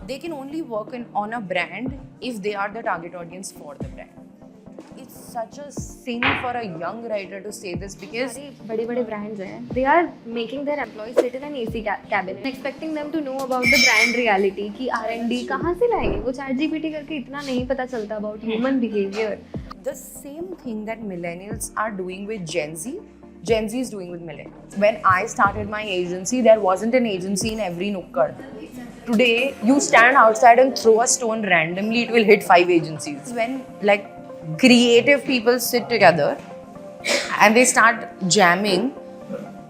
they can only work on a brand if they are the target audience for the brand. It's such a sin for a young writer to say this because बड़े बड़े brands हैं, they are making their employees sit in an AC cabin, expecting them to know about the brand reality कि R&D कहाँ से लाएंगे, वो ChatGPT करके इतना नहीं पता चलता about human behavior. the same thing that millennials are doing with Gen Z is doing with millennials. When I started my agency, there wasn't an agency in every nookkad. Today, you stand outside and throw a stone randomly, it will hit 5 agencies. When like creative people sit together and they start jamming,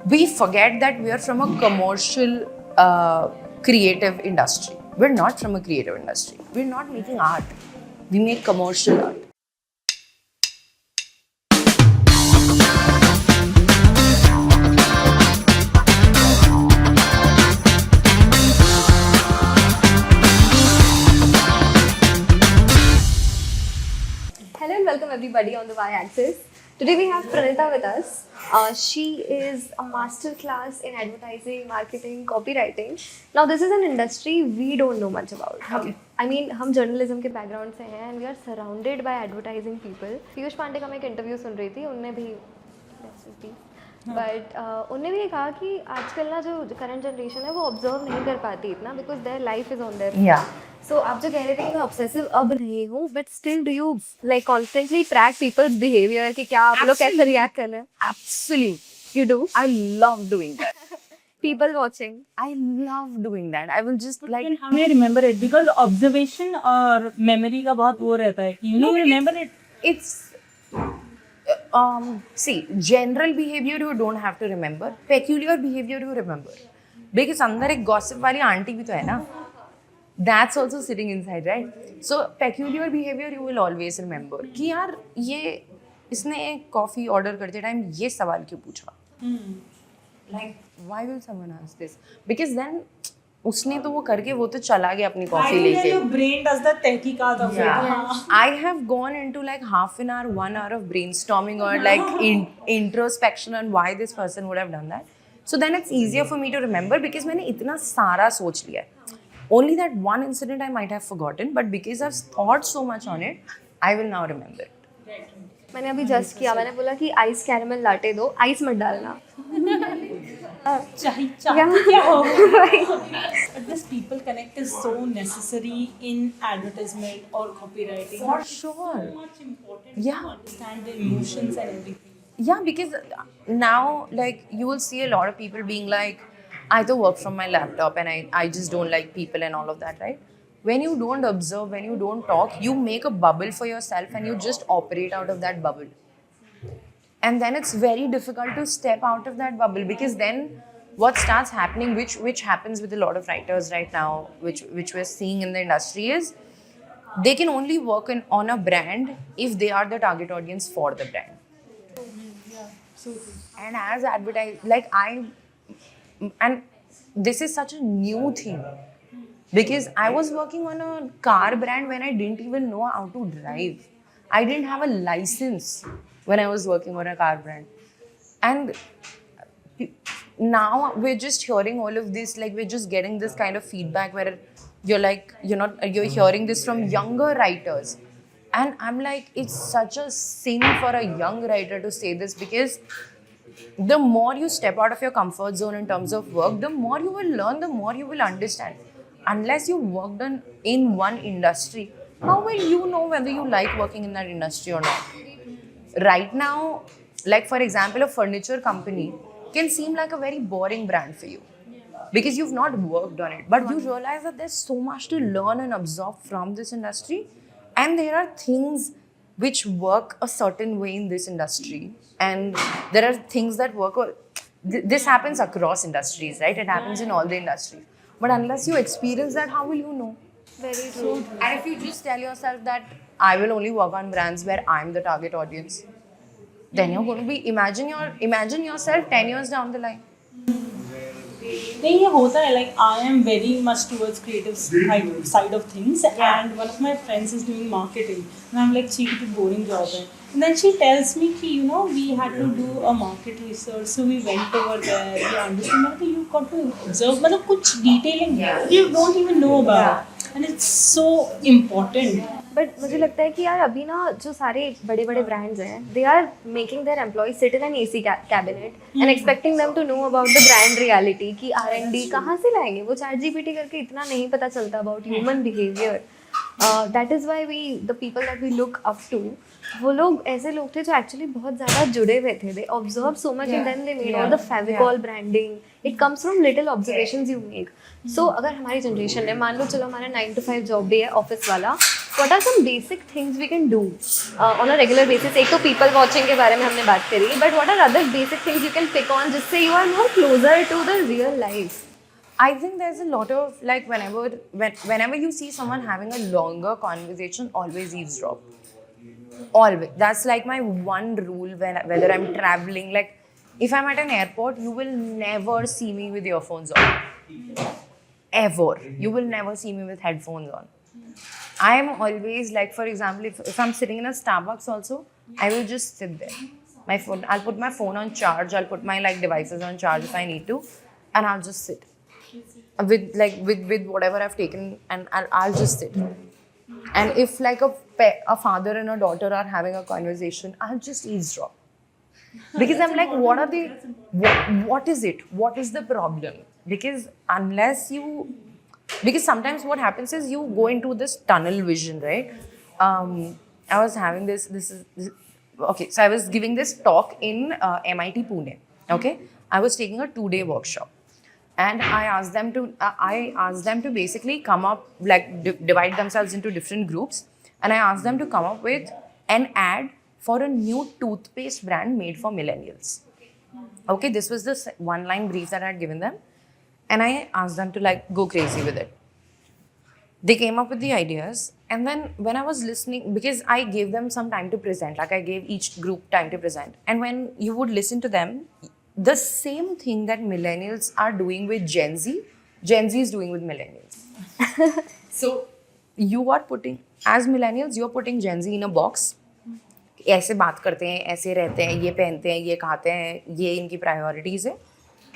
we forget that we are from a commercial creative industry. We're not from a creative industry. We're not making art. We make commercial art. Hello and welcome everybody on the Y-axis. Today we have Pranita with us. She is a masterclass in advertising, marketing, copywriting. Now this is an industry we don't know much about. I mean, हम journalism के background से हैं and we are surrounded by advertising people. Piyush Pandey का मैं एक interview सुन रही थी, उनने भी बट उनने भी ये कहा कि आजकल ना जो करंट जनरेशन है वो ऑब्जर्व नहीं कर पाती इतना because their life is on there. So आप जो कह रहे थे कि मैं ऑब्सेसिव अब नहीं हूँ but still do you like constantly track peoples behaviour कि क्या आप लोग कैसे रिएक्ट कर रहे हैं? Absolutely. You do? I love doing that. People watching. I love doing that. I will just like. How do you remember it? Because observation और memory का बहुत वो रहता है कि you remember it. It's see, general behavior you don't have to remember. Peculiar behavior you remember. Because अंदर एक gossip वाली आंटी भी तो है ना. That's also sitting inside, right? So peculiar behavior you will always remember. कि यार ये इसने कॉफी ऑर्डर करते टाइम ये सवाल क्यों पूछा? Like why will someone ask this? Because then उसने तो वो करके वो तो चला गया अपनी कॉफी लेके. Your brain does the tehqiqat of it. I have gone into like half an hour, 1 hour of brainstorming or like introspection on why this person would have done that. So then it's easier for me to remember because मैंने इतना सारा सोच लिया है. Only that one incident I might have forgotten, but because I've thought so much on it, I will now remember it. मैंने अभी just किया, मैंने बोला कि आइस कैरेमल लाटे दो, आइस मत डालना. But this people connect is so necessary in advertisement or copywriting. For sure. So much important Yeah. to understand the emotions and everything. Yeah, because now like you will see a lot of people being like, I do work from my laptop and I just don't like people and all of that, right? When you don't observe, when you don't talk, you make a bubble for yourself and you just operate out of that bubble. And then it's very difficult to step out of that bubble because then what starts happening, which happens with a lot of writers right now, which we're seeing in the industry is they can only work on a brand if they are the target audience for the brand. And as and this is such a new thing because I was working on a car brand when I didn't even know how to drive. I didn't have a license when I was working on a car brand. And now we're just hearing all of this, like we're just getting this kind of feedback where you're hearing this from younger writers. And I'm like, it's such a sin for a young writer to say this because the more you step out of your comfort zone in terms of work, the more you will learn, the more you will understand. Unless you worked in one industry, how will you know whether you like working in that industry or not? Right now, like for example, a furniture company can seem like a very boring brand for you because you've not worked on it. But you realize that there's so much to learn and absorb from this industry. And there are things which work a certain way in this industry. And there are things that work. This happens across industries, right? It happens in all the industries. But unless you experience that, how will you know? Very true. And if you just tell yourself that I will only work on brands where I'm the target audience, then you're going to be imagine yourself 10 years down the line. नहीं ये होता है like I am very much towards creative side of things and one of my friends is doing marketing and I'm like she कितनी boring job है and then she tells me कि you know we had to do a market research so we went over there we understood मतलब you got to observe मतलब कुछ detailing you don't even know about and it's so important. But मुझे लगता है कि यार अभी ना जो सारे बड़े बड़े ब्रांड्स हैं they are making their employees sit in an AC cabinet and expecting them to know about the brand reality कि R&D कहाँ से लाएंगे वो चैट जीपीटी करके इतना नहीं पता चलता about human behaviour that is why we the people that we look up to वो लोग ऐसे लोग थे जो एक्चुअली बहुत ज़्यादा जुड़े हुए थे they observe so much and then they made all the Fevicol branding it comes from little observations you make so अगर हमारी जनरेशन है मान लो चलो हमारा 9 to 5 जॉब भी है ऑफिस वाला what are some basic things we can do on a regular basis एक तो people watching के बारे में हमने बात करी but what are other basic things you can pick on जिससे you are more closer to the real life. I think there's a lot of like whenever you see someone having a longer conversation, always eavesdrop. Always. That's like my one rule whether I'm traveling. Like if I'm at an airport, you will never see me with earphones on. Ever. You will never see me with headphones on. I am always like, for example, if I'm sitting in a Starbucks also, I will just sit there. I'll put my phone on charge. I'll put my like devices on charge if I need to, and I'll just sit with whatever I've taken, and I'll just sit. And if like a father and a daughter are having a conversation, I'll just eavesdrop. Because I'm like, what is it? What is the problem? Because because sometimes what happens is you go into this tunnel vision, right? I was having okay, so I was giving this talk in MIT Pune, okay? I was taking a 2-day workshop and I asked them to basically come up, like divide themselves into different groups, and I asked them to come up with an ad for a new toothpaste brand made for millennials. Okay, this was the one-line brief that I had given them. And I asked them to like go crazy with it. They came up with the ideas, and then when I was listening, because I gave them some time to present, like I gave each group time to present. And when you would listen to them, the same thing that millennials are doing with Gen Z is doing with millennials. So you are putting, as millennials, you are putting Gen Z in a box. ऐसे बात करते हैं, ऐसे रहते हैं, ये पहनते हैं, ये खाते हैं, ये इनकी priorities है.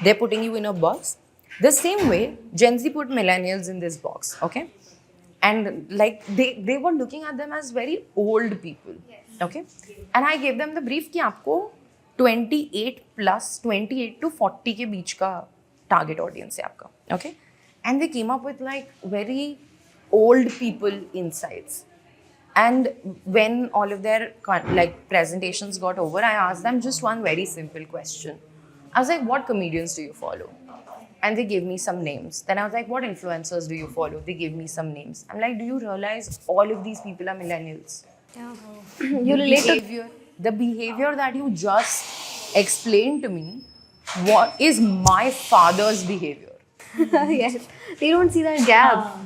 They're putting you in a box. The same way, Gen Z put millennials in this box, okay? And like they were looking at them as very old people, okay? And I gave them the brief कि आपको 28 to 40 के बीच का target audience है आपका, okay? And they came up with like very old people insights. And when all of their like presentations got over, I asked them just one very simple question. I was like, what comedians do you follow? And they gave me some names. Then I was like, what influencers do you follow? They gave me some names. I'm like, do you realize all of these people are millennials? Yeah. You relate to the behavior that you just explained to me what is my father's behavior. yes, they don't see that gap.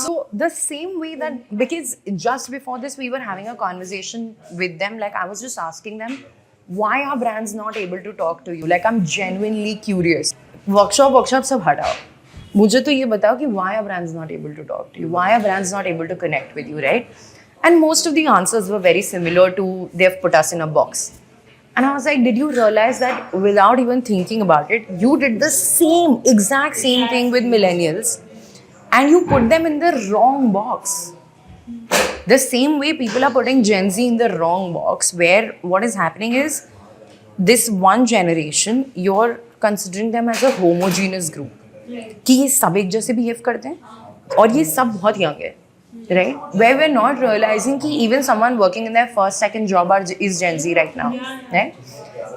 So the same way that, because just before this we were having a conversation with them, like I was just asking them, why are brands not able to talk to you? Like I'm genuinely curious. Workshop सब हटाओ, मुझे तो ये बताओ कि why are brands not able to talk to you? Why are brands not able to connect with you, right? And most of the answers were very similar to they've put us in a box. And I was like, did you realize that without even thinking about it, you did the exact same thing with millennials, and you put them in the wrong box. The same way people are putting Gen Z in the wrong box, where what is happening is this one generation, you're considering them as a homogeneous group. कि ये सब एक जैसे behave करते हैं और ये सब बहुत young है, right? Where we're not realizing कि even someone working in their first, second job is Gen Z right now, right?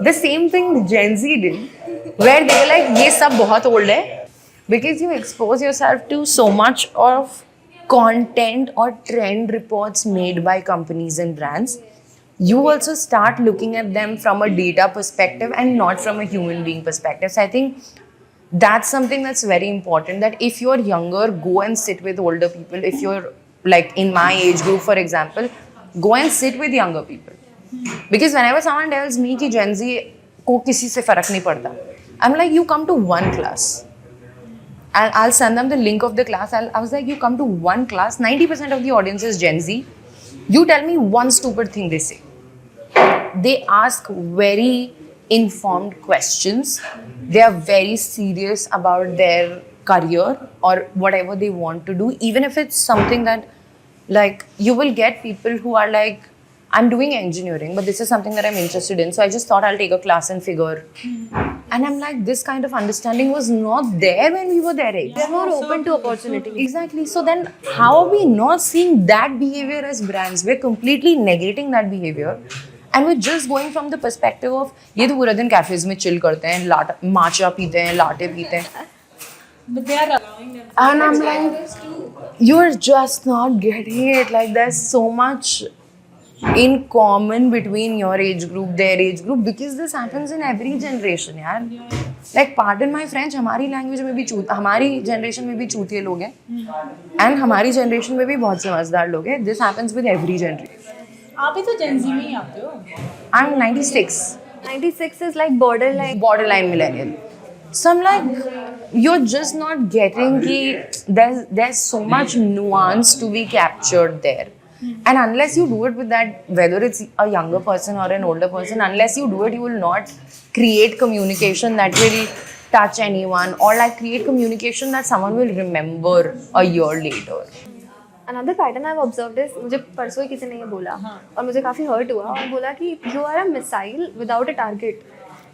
The same thing Gen Z did, where they were like, ये सब बहुत old है, because you expose yourself to so much of content or trend reports made by companies and brands. You also start looking at them from a data perspective and not from a human being perspective. So I think that's something that's very important, that if you're younger, go and sit with older people. If you're like in my age group, for example, go and sit with younger people. Because whenever someone tells me कि Gen Z को किसी से फर्क नहीं पड़ता, I'm like, you come to one class. I'll send them the link of the class. I was like, you come to one class, 90% of the audience is Gen Z. You tell me one stupid thing they say. They ask very informed questions. They are very serious about their career or whatever they want to do, even if it's something that, like, you will get people who are like, I'm doing engineering, but this is something that I'm interested in, so I just thought I'll take a class and figure. And I'm like, this kind of understanding was not there when we were their age. They're more open to opportunity. Exactly. So then, how are we not seeing that behavior as brands? We're completely negating that behavior, and we're just going from the perspective of ये तो पूरा दिन cafes में chill करते हैं, matcha पीते हैं, latte पीते हैं. But they are allowing them. And I'm like, you're just not getting it. Like, there's so much in common between your age group, their age group, because this happens in every generation, यार. Like, pardon my French, हमारी language में भी हमारी generation में भी चूतिए लोग हैं, and हमारी generation में भी बहुत समझदार लोग हैं. This happens with every generation. आप ही तो Gen Z में ही आते हो. I'm 96. 96 is like borderline millennial. So I'm like, you're just not getting ki there's so much nuance to be captured there. And unless you do it with that, whether it's a younger person or an older person, unless you do it, you will not create communication that will touch anyone, or like create communication that someone will remember a year later. Another pattern I've observed is, मुझे परसों ही किसी ने ये बोला और मुझे काफ़ी hurt हुआ और बोला कि you are a missile without a target.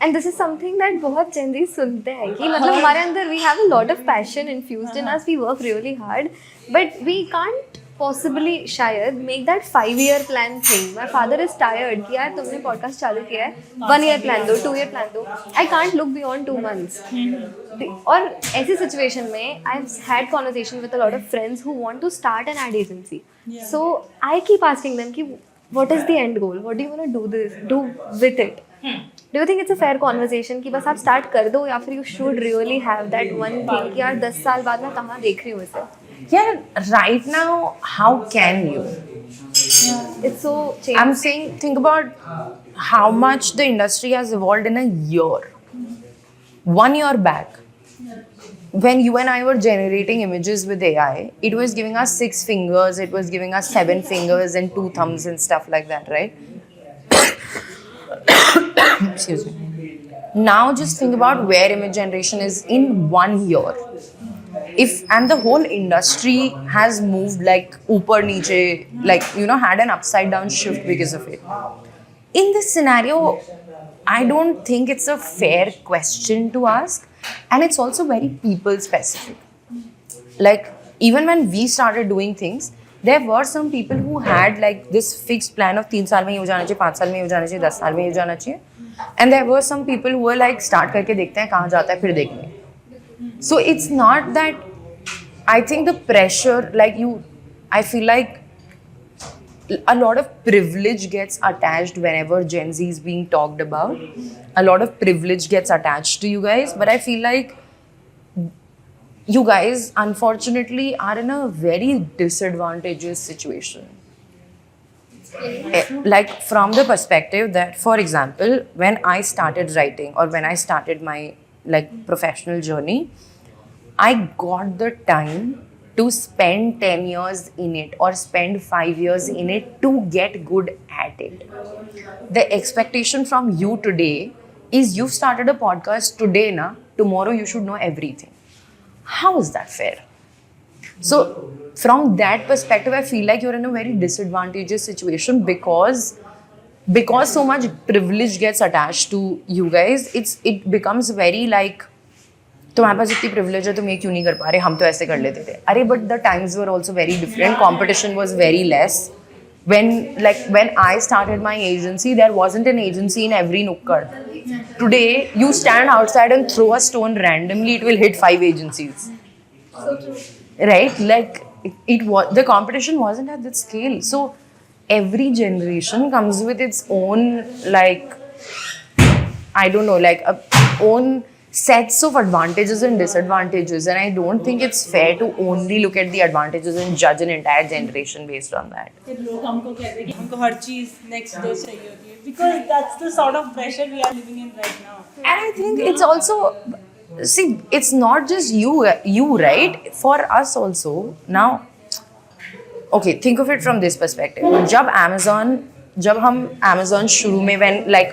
And this is something that बहुत Gen Z सुनते हैं कि मतलब हमारे अंदर we have a lot of passion infused in us, we work really hard, but we can't possibly शायद make that 5-year plan thing. My father is tired कि यार तुमने podcast चालू किया है, 1-year plan दो, 2-year plan दो. I can't look beyond 2 months. और ऐसी situation में I've had conversation with a lot of friends who want to start an ad agency. So I keep asking them कि what is the end goal? What do you want to do with it? Do you think it's a fair conversation कि बस आप start कर दो, या फिर you should really have that one thing कि यार 10 साल बाद मैं कहाँ देख रही हूँ इसे? Yeah, right now, how can you? It's so changed. I'm saying, think about how much the industry has evolved in a year. 1 year back, when you and I were generating images with AI, it was giving us 6 fingers, it was giving us 7 fingers and 2 thumbs and stuff like that, right? Excuse me. Now just think about where image generation is in 1 year. And the whole industry has moved like upar niche, like, you know, had an upside down shift because of it. In this scenario, I don't think it's a fair question to ask, and it's also very people specific. Like, even when we started doing things, there were some people who had like this fixed plan of 3 साल में ये हो जाना चाहिए, 5 साल में ये हो जाना चाहिए, 10 साल में ये हो जाना चाहिए. And there were some people who were like, start करके देखते हैं कहाँ जाता है फिर देखेंगे. So it's not that, I think the pressure, like I feel like a lot of privilege gets attached whenever Gen Z is being talked about. A lot of privilege gets attached to you guys, but I feel like you guys unfortunately are in a very disadvantageous situation. Like, from the perspective that, for example, when I started writing or when I started my like professional journey, I got the time to spend 10 years in it or spend 5 years in it to get good at it. The expectation from you today is you've started a podcast today, tomorrow you should know everything. How is that fair? So from that perspective, I feel like you're in a very disadvantageous situation because so much privilege gets attached to you guys. It becomes very like, तुम्हारे पास इतनी privilege है, तुम ये क्यों नहीं कर पा रहे, हम तो ऐसे कर लेते थे. अरे, but the times were also very different. Competition was very less. When I started my agency, there wasn't an agency in every nukkad. Today, you stand outside and throw a stone randomly, it will hit 5 agencies. So true. Right? Like, the competition wasn't at that scale. So every generation comes with its own, like, I don't know, like own sets of advantages and disadvantages, and I don't think it's fair to only look at the advantages and judge an entire generation based on that. लोग हमको कहते हैं कि हमको हर चीज next day चाहिए होती है, because that's the sort of pressure we are living in right now. And I think it's also, see, it's not just you, right? For us also. Now, okay, think of it from this perspective. जब हम Amazon शुरू में,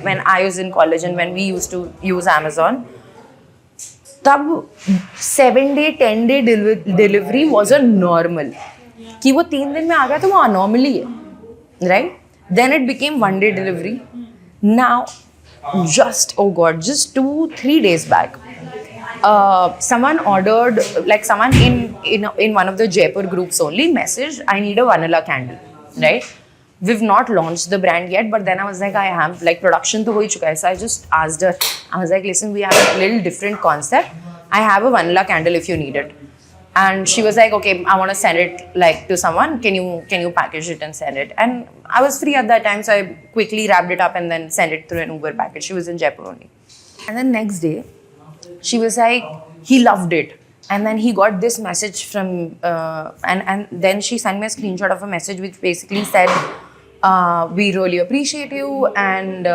when I was in college and when we used to use Amazon, तब 7-day 10-day delivery was a normal. कि वो 3 दिन में आ गया तो वो अनॉर्मली है, right? Then it became 1-day delivery. Now just 2-3 days back, someone ordered, like someone in one of the Jaipur groups only messaged, I need a vanilla candle, right? We've not launched the brand yet, but then I was like, I have, like, production to ho hi chuka hai. So I just asked her, I was like, listen, we have a little different concept. I have a vanilla candle if you need it. And she was like, okay, I want to send it, like, to someone. Can you package it and send it? And I was free at that time, so I quickly wrapped it up and then sent it through an Uber package. She was in Jaipur only. And then next day, she was like, he loved it. And then he got this message from, and then she sent me a screenshot of a message which basically said, we really appreciate you, and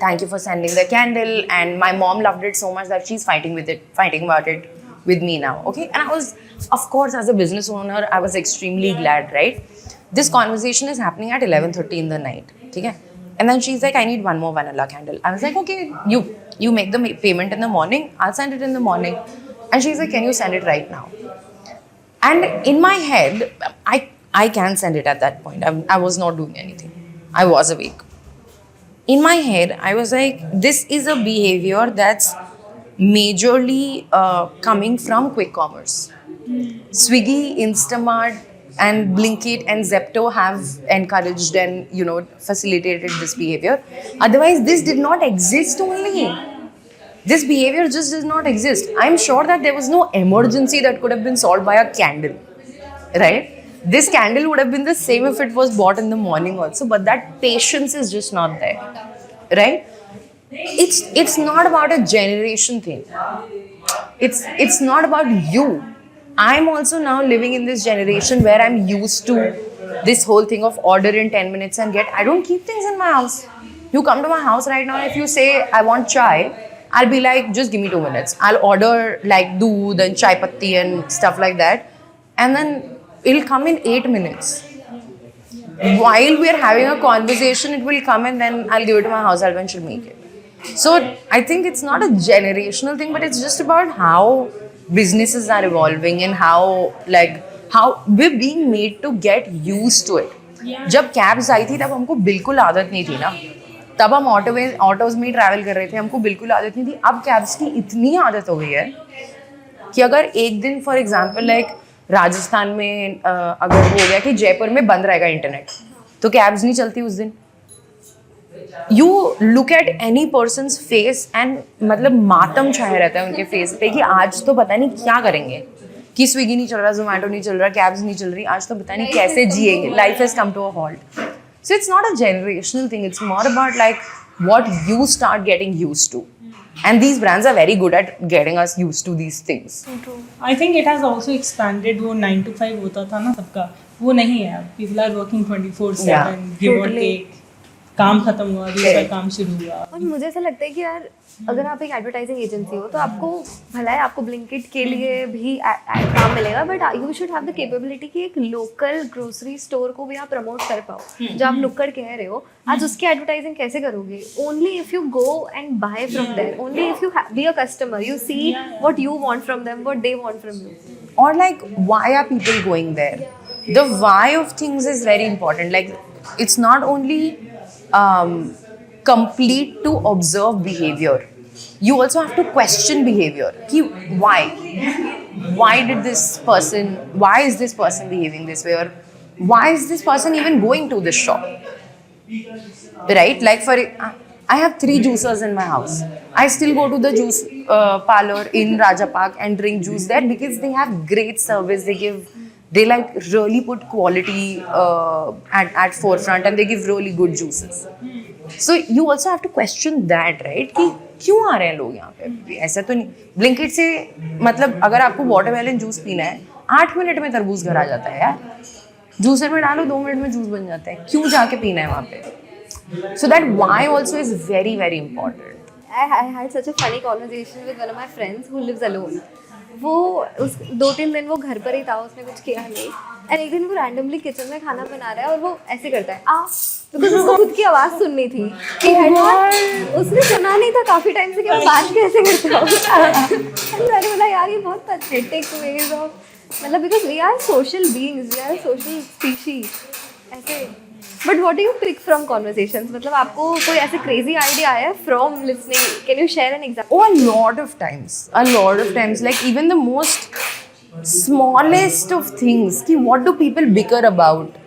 thank you for sending the candle. And my mom loved it so much that she's fighting about it with me now. Okay. And I was, of course, as a business owner, I was extremely glad, right? This conversation is happening at 11:30 in the night. Okay. And then she's like, I need one more vanilla candle. I was like, okay, you make the payment in the morning, I'll send it in the morning. And she's like, can you send it right now? And in my head, I can send it at that point. I was not doing anything. I was awake. In my head, I was like, this is a behavior that's majorly coming from quick commerce. Swiggy, Instamart, and Blinkit and Zepto have encouraged and, facilitated this behavior. Otherwise, this did not exist only. This behavior just does not exist. I'm sure that there was no emergency that could have been solved by a candle, right? This candle would have been the same if it was bought in the morning also, but that patience is just not there, right? It's not about a generation thing. It's not about you. I'm also now living in this generation where I'm used to this whole thing of order in 10 minutes and get. I don't keep things in my house. You come to my house right now, if you say I want chai, I'll be like, just give me 2 minutes. I'll order like doodh and chai patti and stuff like that, and then it'll come in 8 minutes. While we're having a conversation, it will come, and then I'll give it to my house help and she'll make it. So I think it's not a generational thing, but it's just about how businesses are evolving and how we're being made to get used to it. जब cabs आई थी तब हमको बिल्कुल आदत नहीं थी ना. तब हम ऑटोज में ट्रैवल कर रहे थे, हमको बिल्कुल आदत नहीं थी. अब कैब्स की इतनी आदत हो गई है कि अगर एक दिन फॉर एग्जांपल लाइक राजस्थान में अगर हो गया कि जयपुर में बंद रहेगा इंटरनेट, तो कैब्स नहीं चलती उस दिन. You look at any person's face and मतलब मातम छाया रहता है उनके फेस पे कि आज तो पता नहीं क्या करेंगे, कि स्विगी नहीं चल रहा, जोमेटो नहीं चल रहा, कैब्स नहीं चल रही, आज तो पता नहीं कैसे जिएंगे. Life has come to a halt. So it's not a generational thing. It's more about like what you start getting used to. And these brands are very good at getting us used to these things. I think it has also expanded. वो 9 to 5 होता था ना सबका, वो नहीं है अब. People are working 24/7, give or take. काम खत्म हुआ, दूसरा काम शुरू हुआ. और मुझे ऐसा लगता है कि यार अगर आप एक एडवर्टाइजिंग एजेंसी हो तो आपको भला है आपको ब्लिंकिट के लिए भी काम मिलेगा, but you should have the capability कि एक लोकल ग्रोसरी स्टोर को भी आप प्रमोट कर पाओ. जो आप नुक्कड़ कह रहे हो, आज उसकी एडवर्टाइजिंग कैसे करोगे? Only if you go and buy from there, only if you be a customer, you see what you want from them, what they want from you. Or like, why are people going there? The why of things is very important. Like, it's not only complete to observe behavior. You also have to question behavior. Why is this person behaving this way, or why is this person even going to this shop? Right? Like I have 3 juicers in my house. I still go to the juice parlor in Raja Park and drink juice there because they have great service. They like really put quality at forefront, and they give really good juices. So you also have to question that, right? कि क्यों आ रहे हैं लोग यहाँ पे? ऐसा तो नहीं. ब्लिंकिट से मतलब अगर आपको वाटरमेलन जूस पीना है, 8 मिनट में तरबूज घर आ जाता है यार. जूसर में डालो, 2 मिनट में जूस बन जाता है. क्यों जाके पीना है वहाँ पे? So that why also is very, very important. I had such a funny conversation with one of my friends who lives alone. वो 2-3 दिन वो घर पर ही था, उसने कुछ किया नहीं, एंड एक दिन वो रैंडमली किचन में खाना बना रहा है और वो ऐसे करता है, बिकॉज उसको खुद की आवाज़ सुननी थी कि हेडमास्टर उसने सुना नहीं था काफ़ी टाइम से कि मैं बात कैसे करता हूँ। मैंने बोला यार ये बहुत पैथेटिक वेज ऑफ मतलब because we are social beings, we are social species ऐसे। But what do you pick from conversations, मतलब आपको कोई ऐसे क्रेजी आइडिया आया है from listening? Can you share an example? Oh, a lot of times. Like even the most smallest of things. Ki what do people bicker about?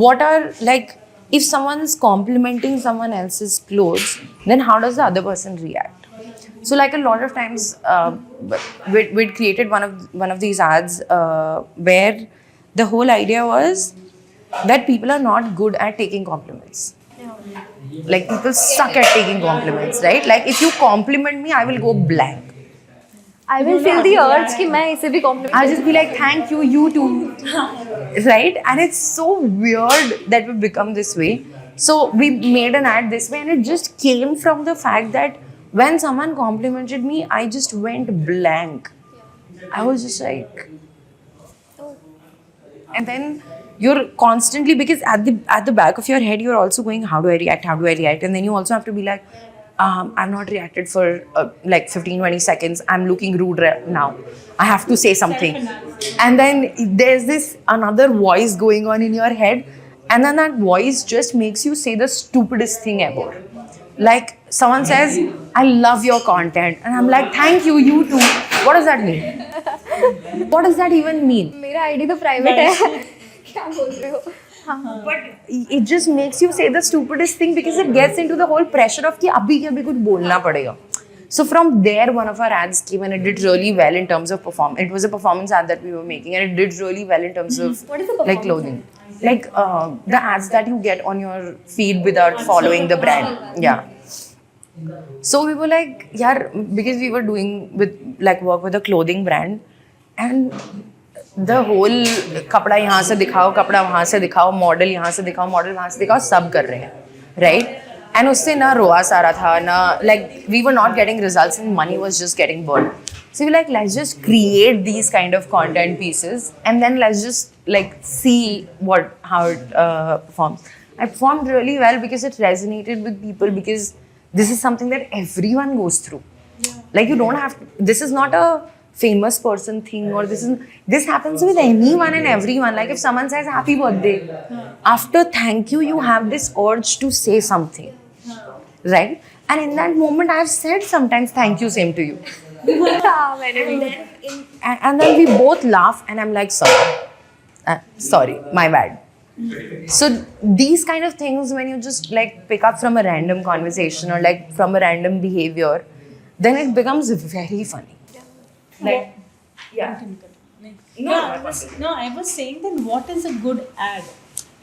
What are like if someone's complimenting someone else's clothes, then how does the other person react? So like a lot of times, we'd created one of these ads where the whole idea was that people are not good at taking compliments. Like people suck at taking compliments, right? Like if you compliment me, I will go blank. I will feel the urge कि मैं इसे भी compliment I'll just be like, thank you, you too. Right? And it's so weird that we become this way. So we made an ad this way, and it just came from the fact that when someone complimented me, I just went blank. I was just like, and then you're constantly, because at the back of your head you're also going, how do I react, and then you also have to be like, I've not reacted for like 15-20 seconds, I'm looking rude right now, I have to say something. And then there's this another voice going on in your head, and then that voice just makes you say the stupidest thing ever. Like someone says, I love your content, and I'm like, thank you, you too. What does that mean? What does that even mean? मेरा ID तो private है। क्या बोल रहे हो? But it just makes you say the stupidest thing because it gets into the whole pressure of कि अभी के अभी कुछ बोलना पड़ेगा. So from there, one of our ads came and it did really well in terms of performance. It was a performance ad that we were making, and it did really well in terms of What is the like clothing, like the ads that you get on your feed without following the brand. Yeah. So we were like, yeah, because we were doing with like work with a clothing brand, and the whole कपड़ा यहाँ से दिखाओ, कपड़ा वहाँ से दिखाओ, model यहाँ से दिखाओ, मॉडल वहाँ से दिखाओ, सब कर रहे हैं, right? And उससे ना रोआस आ रहा था, ना like we were not getting results and money was just getting burned. So we were like, let's just create these kind of content pieces and then let's just like see how it performs. I performed really well because it resonated with people, because this is something that everyone goes through. Like you don't have to, this is not a famous person thing, or this happens with anyone and everyone. Like if someone says happy birthday, after thank you, you have this urge to say something, right? And in that moment, I've said sometimes thank you, same to you. And then we both laugh, and I'm like, sorry, my bad. So these kind of things, when you just like pick up from a random conversation or like from a random behavior, then it becomes very funny. Like, yeah. I was saying that what is a good ad?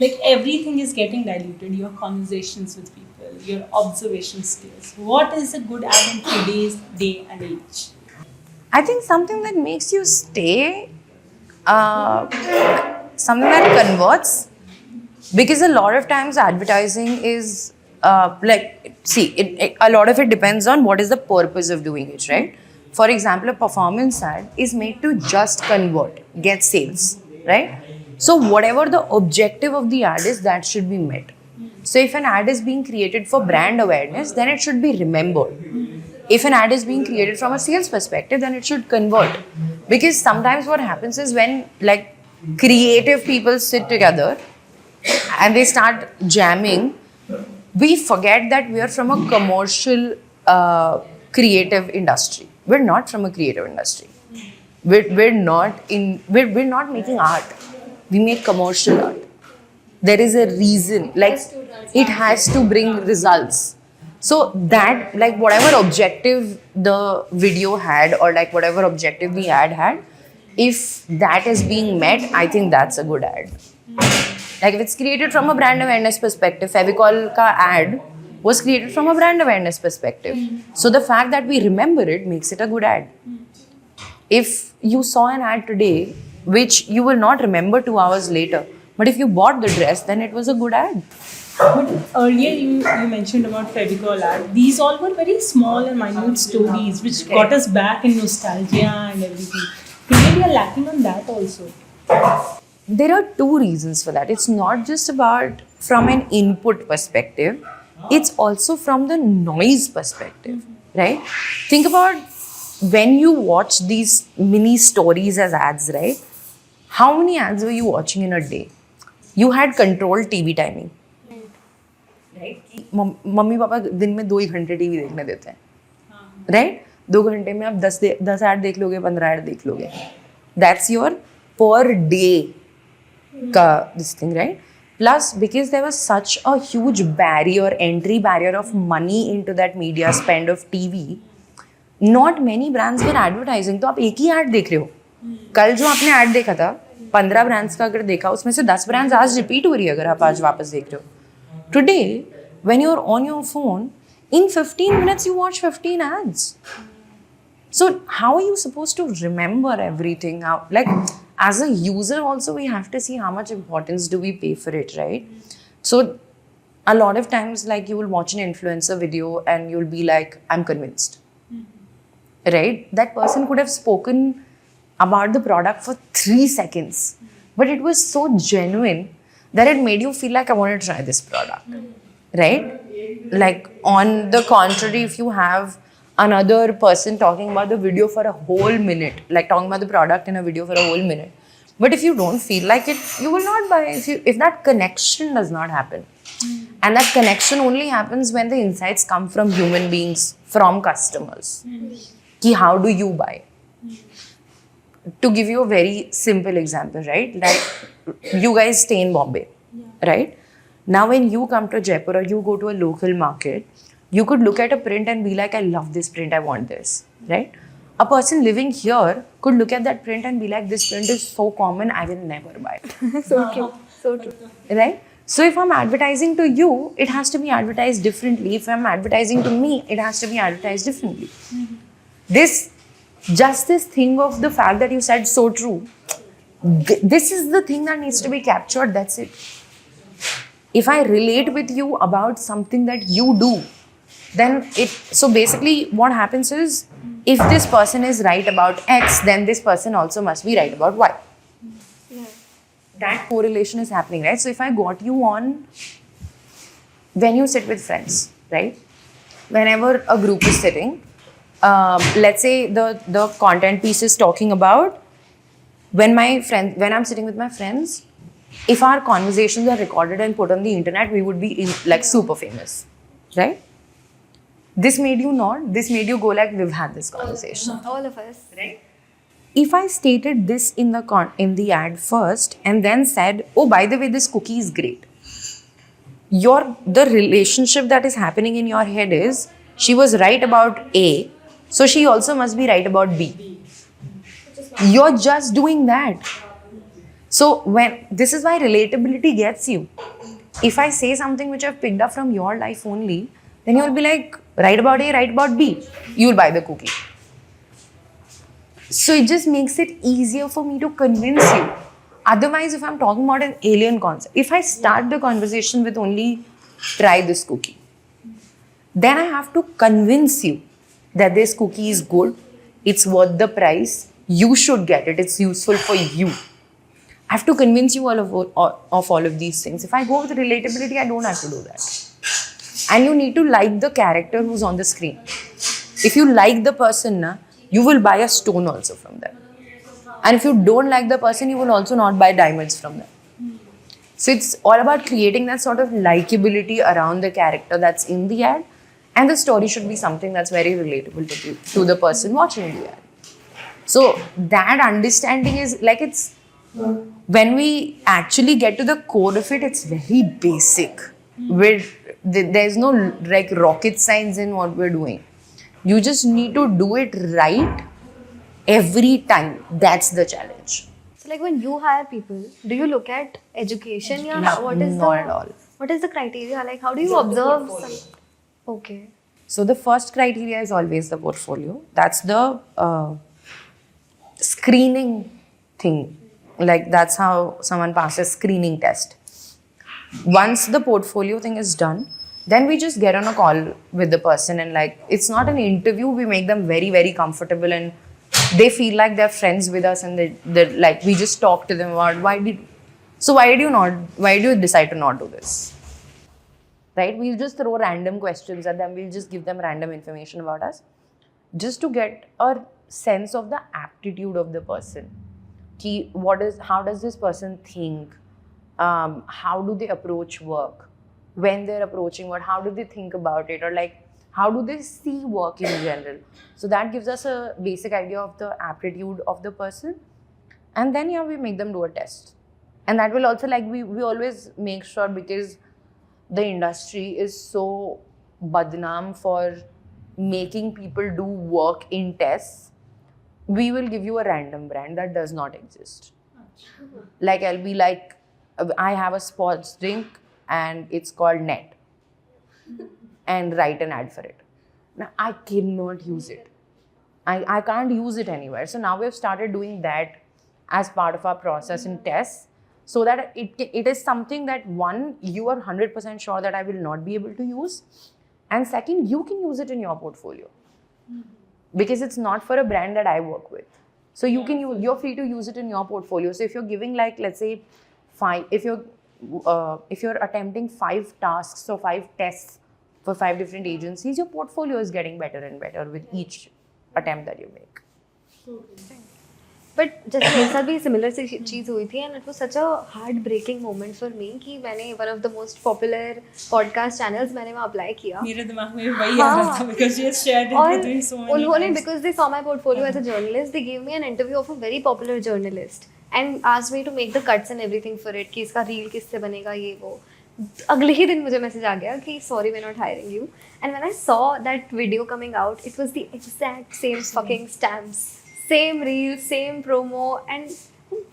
Like everything is getting diluted. Your conversations with people, your observation skills. What is a good ad in today's day and age? I think something that makes you stay, something that converts, because a lot of times advertising is a lot of it depends on what is the purpose of doing it, right? For example, a performance ad is made to just convert, get sales, right? So whatever the objective of the ad is, that should be met. So if an ad is being created for brand awareness, then it should be remembered. If an ad is being created from a sales perspective, then it should convert. Because sometimes what happens is when like creative people sit together and they start jamming, we forget that we are from a commercial creative industry. We're not from a creative industry. We're not making art. We make commercial art. There is a reason, like it has to bring results. So that, like whatever objective the video had or like whatever objective the ad had, if that is being met, I think that's a good ad. Like if it's created from a brand awareness perspective, Fevicol ka ad was created from a brand awareness perspective. So the fact that we remember it makes it a good ad. If you saw an ad today, which you will not remember 2 hours later, but if you bought the dress, then it was a good ad. But earlier you mentioned about Fevicol ad. These all were very small and minute stories which got us back in nostalgia and everything. Today we are lacking on that also. there are two reasons for that. It's not just about from an input perspective, it's also from the noise perspective, right? Think about when you watch these mini stories as ads, right? How many ads were you watching in a day? You had controlled TV timing. Mummy papa दिन में 2 ही घंटे TV देखने देते हैं, right? 2 घंटे में आप 10 add देख लोगे, 15 ऐड देख लोगे. दैट्स योर पर डे का this thing, right? Plus, because there was such a huge entry barrier of money into that media spend of TV, not many brands were advertising. तो आप एक ही add देख रहे हो. कल जो आपने ऐड देखा था 15 ब्रांड्स का अगर देखा, उसमें से 10 ब्रांड्स आज रिपीट हो रही है अगर आप आज वापस देख रहे हो. Today, when you're on your phone, in 15 minutes you watch 15 ads. So how are you supposed to remember everything? How, like, as a user also, we have to see how much importance do we pay for it, right? So a lot of times, like, you will watch an influencer video and you'll be like, I'm convinced. Right? That person could have spoken about the product for 3 seconds, but it was so genuine that it made you feel like, I want to try this product, right? Like, on the contrary, if you have another person talking about the video for a whole minute, like talking about the product in a video for a whole minute, but if you don't feel like it, you will not buy. If that connection does not happen, and that connection only happens when the insights come from human beings, from customers. Ki how do you buy? To give you a very simple example, right? Like, you guys stay in Bombay, right? Now, when you come to Jaipur or you go to a local market, you could look at a print and be like, I love this print, I want this, right? A person living here could look at that print and be like, this print is so common, I will never buy it. So true. So true. Right? So if I'm advertising to you, it has to be advertised differently. If I'm advertising to me, it has to be advertised differently. This thing of the fact that you said so true, this is the thing that needs to be captured, that's it. If I relate with you about something that you do, then so basically what happens is, if this person is right about X, then this person also must be right about Y. Yeah. That correlation is happening, right? So if I got you on, when you sit with friends, right? Whenever a group is sitting, let's say the content piece is talking about when I'm sitting with my friends, if our conversations are recorded and put on the internet, we would be like super famous, right? This made you nod, this made you go like, we've had this conversation. All of us. Right? If I stated this in the ad first and then said, oh, by the way, this cookie is great, the relationship that is happening in your head is, she was right about A, so she also must be right about B. You're just doing that. So this is why relatability gets you. If I say something which I've picked up from your life only, then you'll be like, right about A, right about B. You'll buy the cookie. So it just makes it easier for me to convince you. Otherwise, if I'm talking about an alien concept, if I start the conversation with only try this cookie, then I have to convince you that this cookie is good, it's worth the price, you should get it, it's useful for you. I have to convince you of all of these things. If I go with relatability, I don't have to do that. And you need to like the character who's on the screen. If you like the person, you will buy a stone also from them. And if you don't like the person, you will also not buy diamonds from them. So it's all about creating that sort of likability around the character that's in the ad. And the story should be something that's very relatable to the person watching the ad. So that understanding is like, when we actually get to the core of it, it's very basic. There's no like rocket science in what we're doing. You just need to do it right every time. That's the challenge. So like, when you hire people, do you look at education? No, not at all. What is the criteria? Like, how do you observe Okay. So the first criteria is always the portfolio. That's the screening thing. Like, that's how someone passes screening test. Once the portfolio thing is done, then we just get on a call with the person, and like, it's not an interview. We make them very, very comfortable, and they feel like they're friends with us, and they're like, we just talk to them about So why do you decide to not do this? Right? We'll just throw random questions at them. We'll just give them random information about us just to get a sense of the aptitude of the person. How does this person think? How do they approach work? When they're approaching work, how do they think about it? Or like, how do they see work in general? So that gives us a basic idea of the aptitude of the person. And then we make them do a test. And that will also, like, we always make sure, because the industry is so badnaam for making people do work in tests, we will give you a random brand that does not exist. Like, I'll be like, I have a sports drink and it's called Net, and write an ad for it. Now, I cannot use it. I can't use it anywhere. So now we've started doing that as part of our process in tests, so that it is something that, one, you are 100% sure that I will not be able to use, and second, you can use it in your portfolio, because it's not for a brand that I work with. So you're free to use it in your portfolio. So if you're giving, like, let's say if you're attempting 5 tasks or 5 tests for 5 different agencies, your portfolio is getting better and better with each attempt that you make. But जैसे मेरे साथ भी similar सी चीज़ हुई थी, and it was such a heart breaking moment for me कि मैंने one of the most popular podcast channels मैंने वहाँ अप्लाई किया. मेरे दिमाग में वही आ रहा था, because she has shared it with me so many उन्होंने, times. Because they saw my portfolio as a journalist, they give me an interview of a very popular journalist and asked me to make the cuts and everything for it, कि इसका reel किससे बनेगा, ये वो. अगले ही दिन मुझे message आ गया कि sorry we are not hiring you. And when I saw that video coming out, it was the exact same fucking stamps, same reel, same promo, and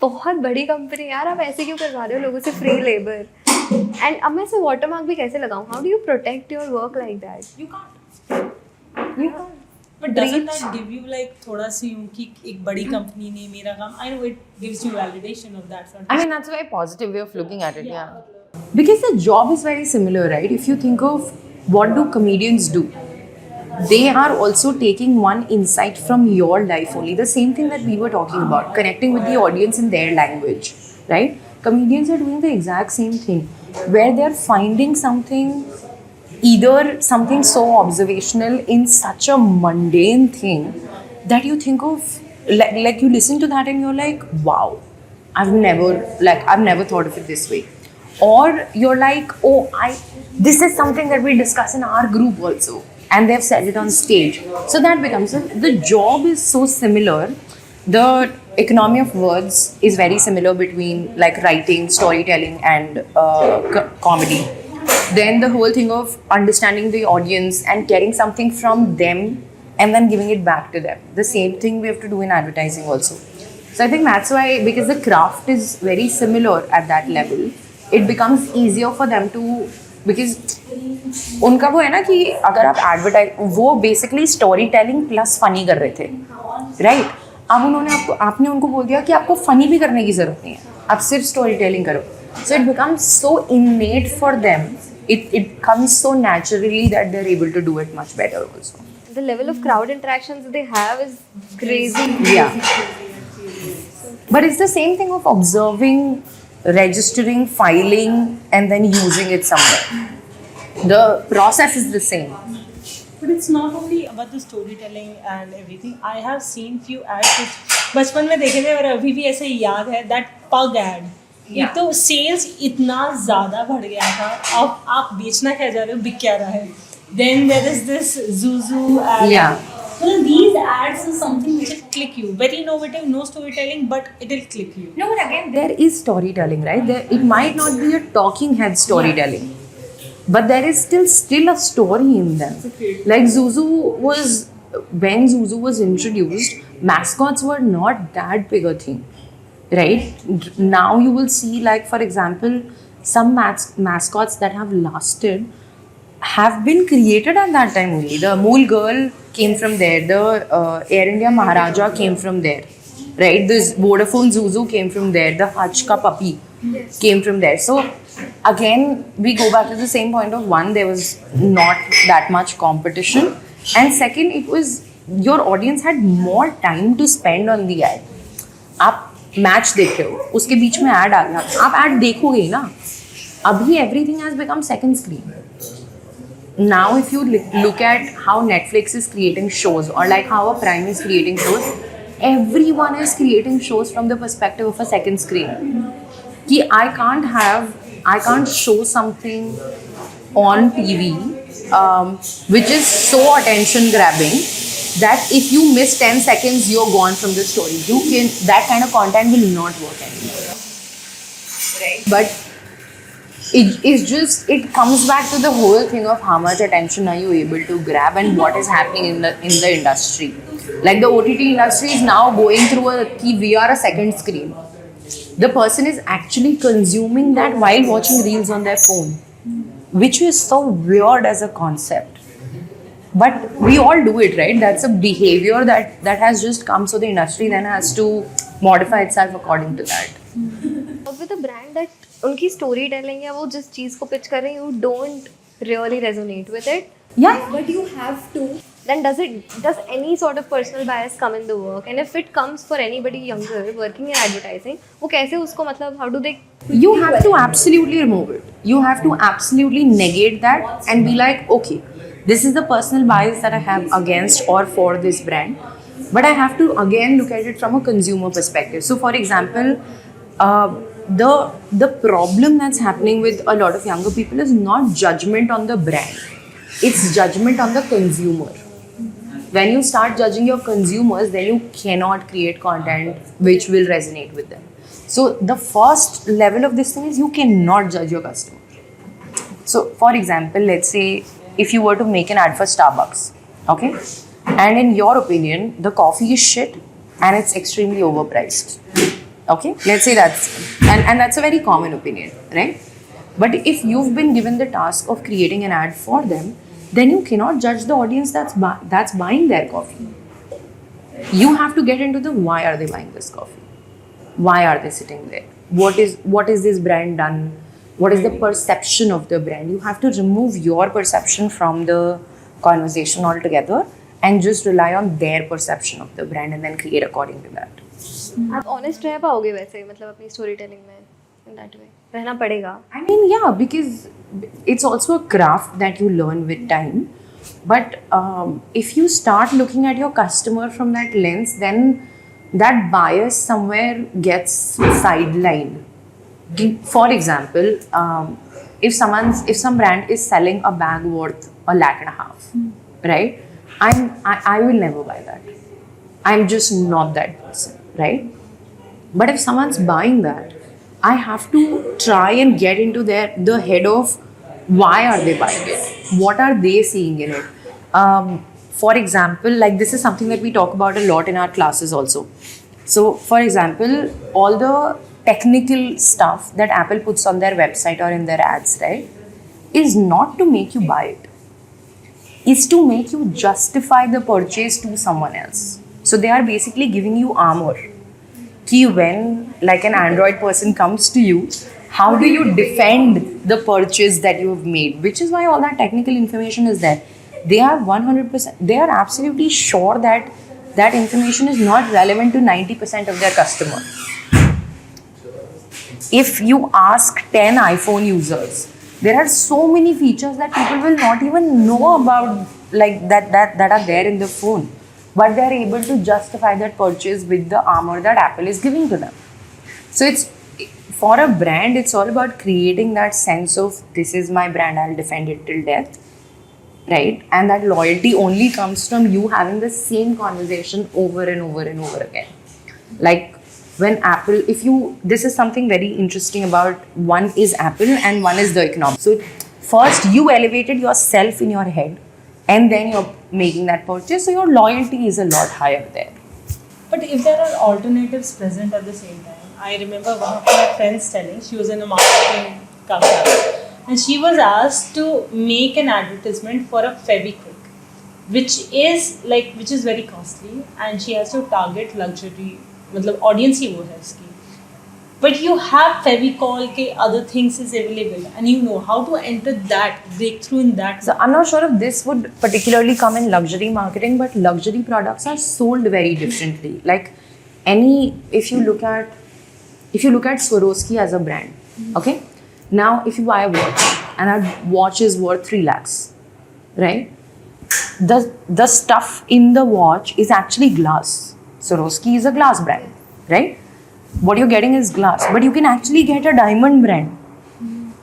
बहुत बड़ी कंपनी यार, आप ऐसे क्यों करवा रहे हो लोगों से फ्री लेबर. एंड अब मैं इसे वाटरमार्क भी कैसे लगाऊं? How do you protect your work like that? You can't. But doesn't that give you like थोड़ा सी यूं कि एक बड़ी कंपनी ने मेरा काम, I know it gives you validation of that sort of. I mean, that's a very positive way of looking at it, yeah. Because the job is very similar, right? If you think of what do comedians do, they are also taking one insight from your life only. The same thing that we were talking about, connecting with the audience in their language, right? Comedians are doing the exact same thing, where they're finding something, either something so observational in such a mundane thing that you think of, like you listen to that and you're like, wow, I've never thought of it this way. Or you're like, oh, this is something that we discuss in our group also, and they've said it on stage. So that becomes, the job is so similar. The economy of words is very similar between, like, writing, storytelling, and comedy. Then the whole thing of understanding the audience and getting something from them and then giving it back to them. The same thing we have to do in advertising also. So I think that's why, because the craft is very similar at that level, it becomes easier for them to, because उनका वो है ना कि अगर आप वो basically story telling plus funny कर रहे थे, राइट? अब आपने उनको बोल दिया कि आपको फनी भी करने की जरूरत नहीं है, आप सिर्फ स्टोरी टेलिंग करो. So it becomes so innate for them, it comes so naturally that they're able to do it much better also. The level of crowd interactions they have is crazy. Yeah. But it's the same thing of observing, registering, filing, and then using it somewhere. The process is the same. But it's not only about the storytelling and everything. I have seen few ads which बचपन में देखे थे और अभी भी ऐसे याद है, that pug ad. एक तो सेल्स इतना ज़्यादा बढ़ गया था, अब आप बेचना क्या जा रहे हो, बिक क्या रहा है. Then there is this Zuzu ad. Yeah. Well, these ads is something which will click you. Very innovative, no storytelling, but it will click you. No, but again, there is storytelling, right? It might not be a talking head storytelling, but there is still a story in them. Like when Zuzu was introduced, mascots were not that big a thing, right? Now you will see, like, for example, some mascots that have lasted have been created at that time only. The Mool Girl came from there. The Air India Maharaja came from there, right? This Vodafone Zuzu came from there. The Hutch Ka Puppy came from there. So again, we go back to the same point of, one, there was not that much competition, and second, it was, your audience had more time to spend on the ad. आप match देख रहे हो, उसके बीच में add आ गया, आप add देखोगे ही ना. अभी everything has become second screen. Now if you look at how Netflix is creating shows, or like how a Prime is creating shows, everyone is creating shows from the perspective of a second screen. Ki I can't show something on TV which is so attention grabbing that if you miss 10 seconds you're gone from the story. That kind of content will not work anymore. Right? But it comes back to the whole thing of how much attention are you able to grab and what is happening in the industry. Like the OTT industry is now going through we are a second screen. The person is actually consuming that while watching reels on their phone, which is so weird as a concept. But we all do it, right? That's a behavior that has just come, so the industry then has to modify itself according to that. With a brand that उनकी story telling है, वो जिस चीज़ को pitch कर रहे हैं, you don't really resonate with it. Yeah. But you have to. Then does any sort of personal bias come in the work? And if it comes for anybody younger working in advertising, वो कैसे उसको मतलब how do they? You have to absolutely remove it. You have to absolutely negate that and be like, okay, this is the personal bias that I have against or for this brand, but I have to again look at it from a consumer perspective. So for example, the problem that's happening with a lot of younger people is not judgment on the brand, it's judgment on the consumer. When you start judging your consumers, then you cannot create content which will resonate with them. So the first level of this thing is you cannot judge your customer. So for example, let's say if you were to make an ad for Starbucks, okay, and in your opinion the coffee is shit and it's extremely overpriced, okay, let's say and that's a very common opinion, right? But if you've been given the task of creating an ad for them, then you cannot judge the audience that's buying their coffee. You have to get into the why are they buying this coffee, why are they sitting there, what is this brand done, what is the perception of the brand. You have to remove your perception from the conversation altogether and just rely on their perception of the brand and then create according to that. आप honest रह पाओगे वैसे, मतलब अपनी story telling में in that way रहना पड़ेगा? I mean, yeah, because it's also a craft that you learn with time. But if you start looking at your customer from that lens, then that bias somewhere gets sidelined. For example, if some brand is selling a bag worth $1.5 lakh, right? I will never buy that. I'm just not that person, right? But if someone's buying that, I have to try and get into the head of why are they buying it? What are they seeing in it? For example, like this is something that we talk about a lot in our classes also. So, for example, all the technical stuff that Apple puts on their website or in their ads, right, is not to make you buy it. Is to make you justify the purchase to someone else. So they are basically giving you armor. Ki when like an Android person comes to you, how do you defend the purchase that you have made? Which is why all that technical information is there. They are 100%, they are absolutely sure that that information is not relevant to 90% of their customer. If you ask 10 iPhone users, there are so many features that people will not even know about, like that are there in the phone. But they are able to justify that purchase with the armor that Apple is giving to them. So it's, for a brand, it's all about creating that sense of this is my brand, I'll defend it till death, right? And that loyalty only comes from you having the same conversation over and over and over again. Like when Apple, this is something very interesting about, one is Apple and one is the economy. So first you elevated yourself in your head and then you're making that purchase, so your loyalty is a lot higher there. But if there are alternatives present at the same time, I remember one of my friends telling, she was in a marketing class, and she was asked to make an advertisement for a Fevikwik, which is very costly, and she has to target luxury, मतलब audience ही वो है इसकी. But you have Fevicol के other things is available, and you know how to enter that, breakthrough in that. So I'm not sure if this would particularly come in luxury marketing, but luxury products are sold very differently. Like if you look at if you look at Swarovski as a brand, okay? Now, if you buy a watch and that watch is worth 3 lakhs, right? The stuff in the watch is actually glass. Swarovski is a glass brand, right? What you're getting is glass, but you can actually get a diamond brand,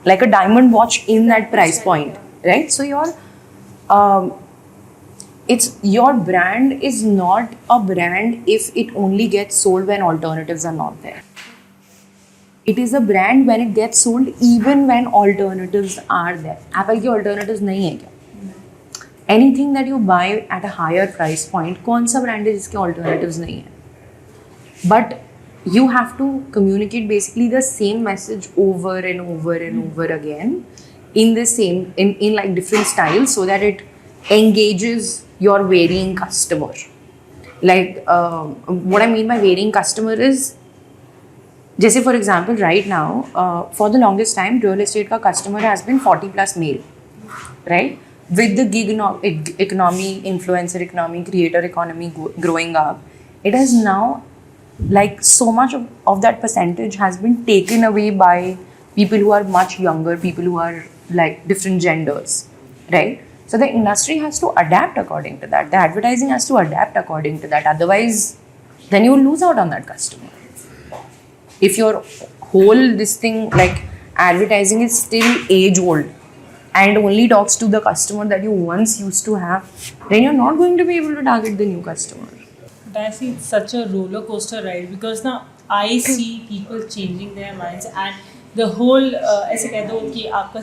like a diamond watch in that price point, right? So your brand is not a brand if it only gets sold when alternatives are not there. It is a brand when it gets sold even when alternatives are there. Apple की alternatives नहीं है क्या? Anything that you buy at a higher price point, कौन सा brand है जिसके alternatives नहीं है? But you have to communicate basically the same message over and over and over again in the same in like different styles so that it engages your varying customer. Like what I mean by varying customer is, जैसे for example right now for the longest time real estate का customer has been 40 plus male, right? With the gig economy, influencer economy, creator economy growing up, it has now like so much of that percentage has been taken away by people who are much younger, people who are like different genders, right? So the industry has to adapt according to that. The advertising has to adapt according to that. Otherwise, then you will lose out on that customer. If your whole this thing like advertising is still age old and only talks to the customer that you once used to have, then you're not going to be able to target the new customer. But I see it's such a roller coaster ride because now I see people changing their minds and the whole ऐसे कह दो कि आपका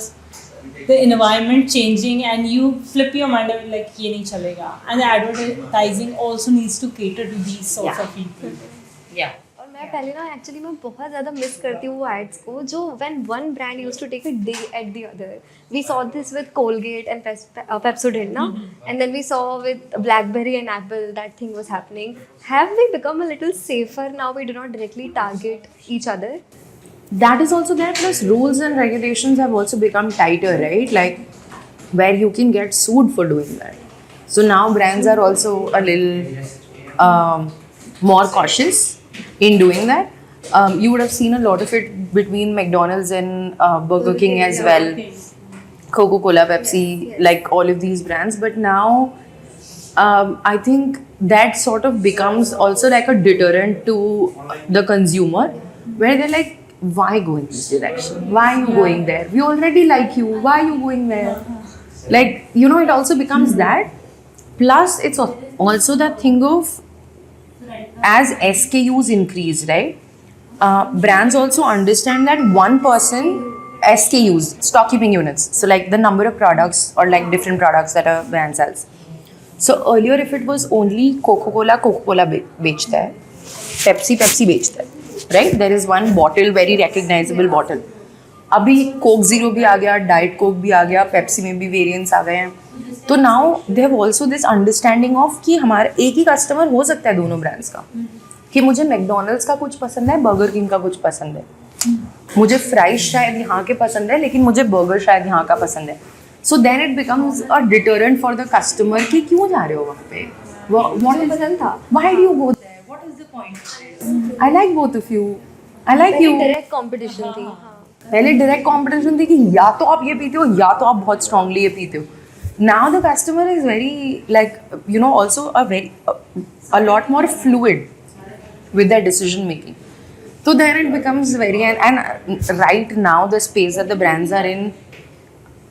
the environment changing and you flip your mind and like ये नहीं चलेगा, and the advertising also needs to cater to these sorts of people. Yeah. और मैं पहले ना एक्चुअली मैं बहुत ज़्यादा मिस करती हूँ वो एड्स को जो when one brand used to take a dig at the other. We saw this with Colgate and Pepsodent ना, and then we saw with BlackBerry and Apple that thing was happening. Have we become a little safer now? We do not directly target each other. That is also there, plus rules and regulations have also become tighter, right? Like where you can get sued for doing that. So now brands are also a little more cautious in doing that. You would have seen a lot of it between McDonald's and Burger King as well. Coca-Cola, Pepsi, like all of these brands. But now I think that sort of becomes also like a deterrent to the consumer, where they're like, why go in this direction? Why are you going there? We already like you. Why are you going there? Like, you know, it also becomes that. Plus, it's also that thing of as SKUs increase, right? Brands also understand that one person SKUs, stock keeping units. So like the number of products or like different products that a brand sells. So earlier, if it was only Coca-Cola बेचता है, Pepsi बेचता है. Right? There is one bottle, very recognizable bottle. अभी Coke zero भी आ गया, diet Coke भी आ गया, Pepsi में भी वेरिएंट्स आ गए हैं. तो now they have also this understanding of कि हमारा एक ही कस्टमर हो सकता है दोनों ब्रांड्स का, कि मुझे मैकडोनल्ड्स का कुछ पसंद है, बर्गर किंग का कुछ पसंद है, मुझे फ्राइज शायद यहाँ के पसंद है लेकिन मुझे बर्गर शायद यहाँ का पसंद है. So then it becomes a deterrent for the customer कि क्यों जा रहे हो वहाँ पे, मुझे पसंद था. Why do you go there, what is the point? I like both of you, I like you. Direct competition थी. पहले डायरेक्ट कंपटीशन थी कि या तो आप ये पीते हो या तो आप बहुत स्ट्रांगली ये पीते हो. Now the customer is very like you know also a lot more fluid with their decision making. So then it becomes very, and right now the space that the brands are in,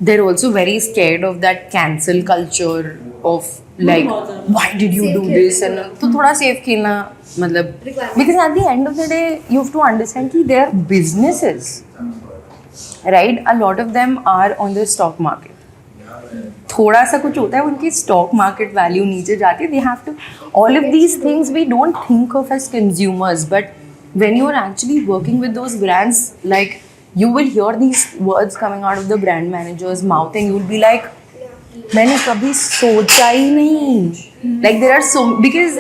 they're also very scared of that cancel culture of like why did you do this, and तो थोड़ा safe खेलना मतलब, because at the end of the day you have to understand कि they are businesses, right? A lot of them are on the stock market. थोड़ा सा कुछ होता है उनकी स्टॉक मार्केट वैल्यू नीचे जाती है. They have to all of these things we don't think of as consumers, but when you are actually working with those brands, like you will hear these words coming out of the brand managers mouth and you will be like मैंने कभी सोचा ही नहीं. Like there are so, because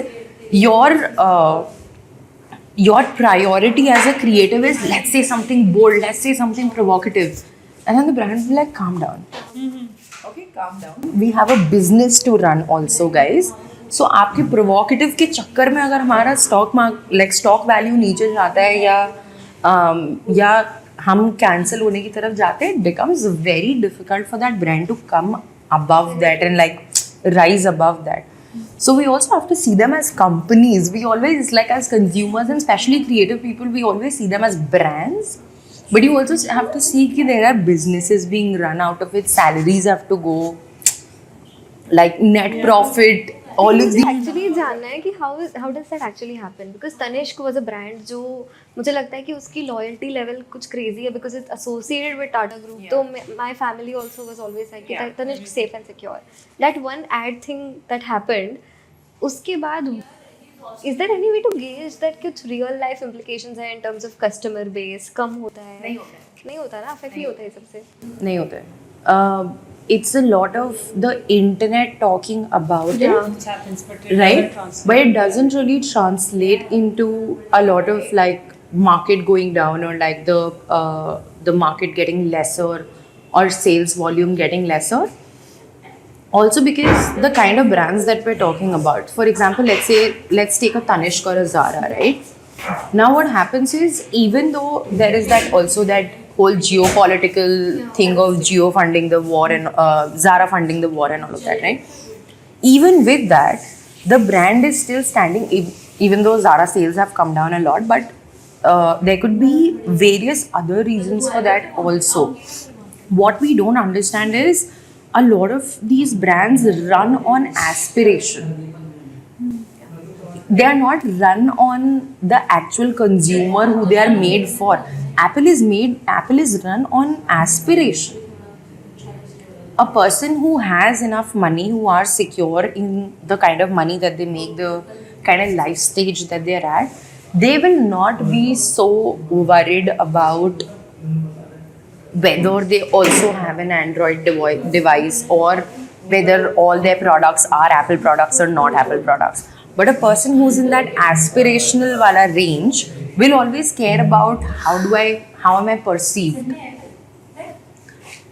your priority as a creative is let's say something bold, let's say something provocative, and then the brand will be like calm down. Okay, calm down. We have a business to run also, guys. So आपके provocative के चक्कर में अगर हमारा stock value नीचे जाता है या या हम कैंसिल होने की तरफ जाते हैं, it becomes very difficult for that brand to come above that and like rise above that. So we also have to see them as companies. We always, like as consumers and especially creative people, we always see them as brands. But you also have to see that there are businesses being run out of it, salaries have to go, like net profit, all of these. Actually जानना है कि how does that actually happen, because Tanishq was a brand जो मुझे लगता है कि उसकी loyalty level कुछ क्रेजी है because it's associated with Tata group. तो my family also was always like कि Tanishq safe and secure. That one ad thing that happened, उसके बाद is there any way to gauge that कुछ रियल लाइफ इम्प्लीकेशंस है in terms of customer base कम होता है? नहीं होता ना, अफेक्ट नहीं होता है सबसे. नहीं होता है. It's a lot of the internet talking about it, Which happens, but it right? doesn't translate. But it doesn't really translate into a lot of like market going down or like the market getting lesser or sales volume getting lesser. Also because the kind of brands that we're talking about, for example, let's take a Tanishq or a Zara, right? Now what happens is, even though there is that also that whole geopolitical thing of Jio funding the war and Zara funding the war and all of that, right? Even with that, the brand is still standing, even though Zara sales have come down a lot, but there could be various other reasons for that also. What we don't understand is a lot of these brands run on aspiration. They are not run on the actual consumer who they are made for. Apple is run on aspiration. A person who has enough money, who are secure in the kind of money that they make, the kind of life stage that they're at, they will not be so worried about whether they also have an Android device or whether all their products are Apple products or not Apple products. But a person who's in that aspirational wala range will always care about how am I perceived,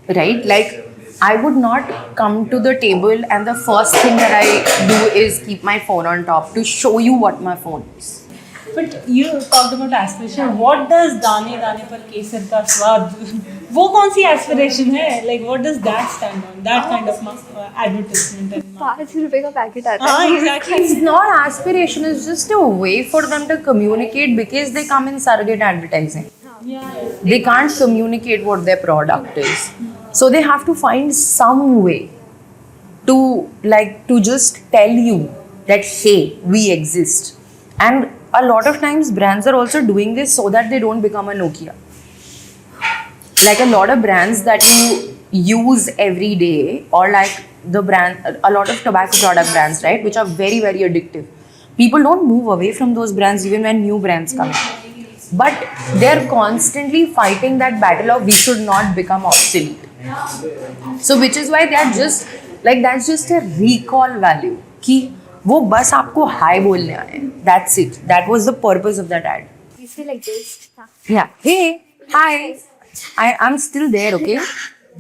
right? Like, I would not come to the table and the first thing that I do is keep my phone on top to show you what my phone is. But you talked about aspiration. What does दाने दाने पर केसर का स्वाद, वो कौन सी aspiration है? Like what does that stand on? That kind of advertisement and ₹5 का packet आता हाँ, है. exactly. It's not aspiration, it's just a way for them to communicate because they come in surrogate advertising. Yeah. They can't communicate what their product is. So they have to find some way to just tell you that hey, we exist. And a lot of times brands are also doing this so that they don't become a Nokia. Like a lot of brands that you use every day, or like a lot of tobacco product brands, right, which are very, very addictive. People don't move away from those brands even when new brands come in. But they're constantly fighting that battle of we should not become obsolete. So which is why they're just like, that's just a recall value. कि वो बस आपको हाय बोलने आए. That's it. That was the purpose of that ad. You say like this. Yeah. Hey, hi. I'm still there, okay?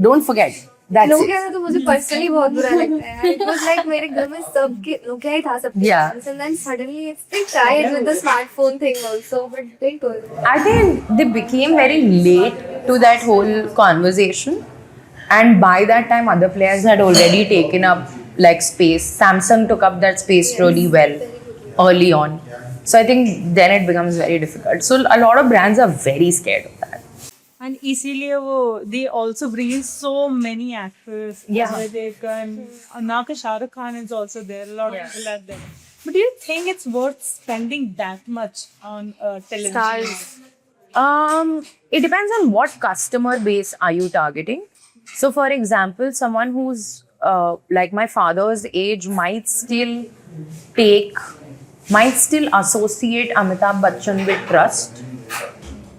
Don't forget. That's Nokia it. का तो मुझे personally बहुत बुरा लगता है. It was like मेरे घर में सबके नोकिया ही था सबके Yeah. Pass. And then suddenly they tried with the smartphone thing also, but they told. I think they became very late to that whole conversation. And by that time, other players had already taken up like space. Samsung took up that space really well early on. So I think then it becomes very difficult. So a lot of brands are very scared of that. And इसीलिए वो they also bring in so many actors. Yeah. Where they can. Now का Shahrukh Khan is also there. A lot of people are there. But do you think it's worth spending that much on television? Stars. It depends on what customer base are you targeting. So, for example, someone who's like my father's age might still associate Amitabh Bachchan with trust.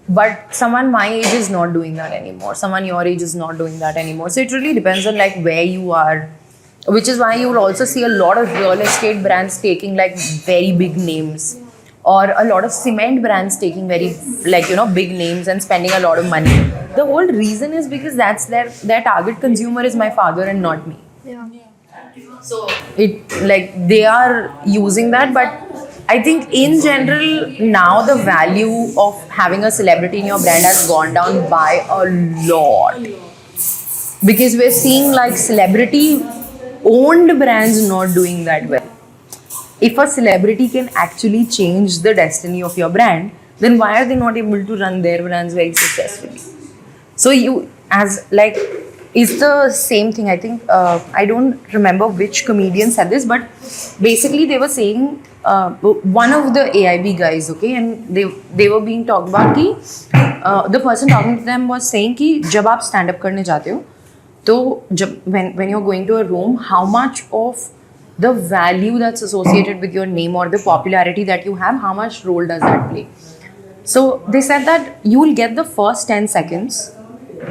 But someone my age is not doing that anymore. Someone your age is not doing that anymore. So it really depends on like where you are. Which is why you will also see a lot of real estate brands taking like very big names. Or a lot of cement brands taking very big names and spending a lot of money. The whole reason is because that's their target consumer is my father and not me. Yeah. So it like they are using that, but I think in general now the value of having a celebrity in your brand has gone down by a lot, because we're seeing like celebrity owned brands not doing that well. If a celebrity can actually change the destiny of your brand, then why are they not able to run their brands very successfully? So you, as like, it's the same thing. I think I don't remember which comedian said this, but basically they were saying one of the AIB guys, okay, and they were being talked about कि the person talking to them was saying कि जब आप stand up करने जाते हो, तो जब when you're going to a room, how much of the value that's associated with your name or the popularity that you have, how much role does that play? So they said that you will get the first 10 seconds,